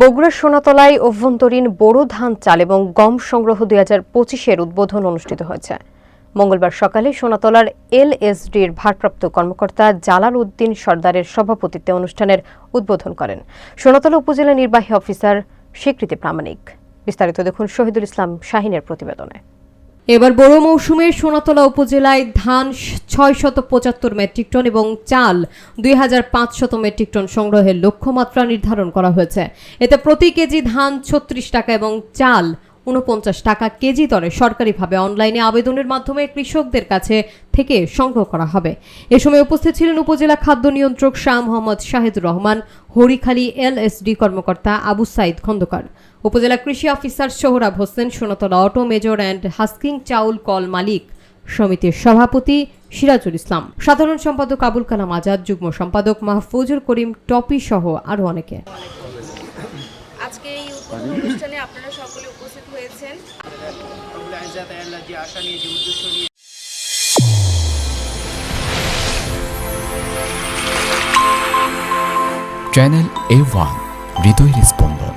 বগুড়ার সোনাতলায় অভ্যন্তরীণ বোরো ধান চাল এবং গম সংগ্রহ 2025-এর উদ্বোধন অনুষ্ঠিত হয়েছে। মঙ্গলবার সকালে সোনাতলার এলএসডির ভারপ্রাপ্ত কর্মকর্তা জালাল উদ্দিন সরদারের সভাপতিত্বে অনুষ্ঠানের উদ্বোধন করেন সোনাতলা উপজেলা নির্বাহী অফিসার স্বীকৃতি প্রামাণিক। বিস্তারিত দেখুন শহীদুল ইসলাম শাহিনের প্রতিবেদনে। এবার বোরো মৌসুমে সোনাতলা উপজেলায় ধান 675 মেট্রিক টন এবং চাল 2500 মেট্রিক টন সংগ্রহের লক্ষ্যমাত্রা নির্ধারণ করা হয়েছে। এতে প্রতি কেজি ধান 36 টাকা এবং চাল 49 টাকা কেজি দরে সরকারিভাবে অনলাইনে আবেদনের মাধ্যমে কৃষকদের কাছে থেকে সংগ্রহ করা হবে। এ সময় উপস্থিত ছিলেন উপজেলা খাদ্য নিয়ন্ত্রক শাহ মোহাম্মদ শাহিদুর রহমান, হরিখালী এলএসডি কর্মকর্তা আবু সাইদ খন্দকার, উপজেলা কৃষি officer Sohrab Hossain, Sonatala auto major and husking চাউল কল মালিক সমিতির সভাপতি সিরাজুল ইসলাম, সাধারণ সম্পাদক আবুল কালাম আজাদ, যুগ্ম সম্পাদক মাহফুজুল করিম টপি সহ আরো অনেকে। আজকে এই উদ্বোধন অনুষ্ঠানে আপনারা সকলে উপস্থিত হয়েছেন। চ্যানেল A1 হৃদয়ের স্পন্দন।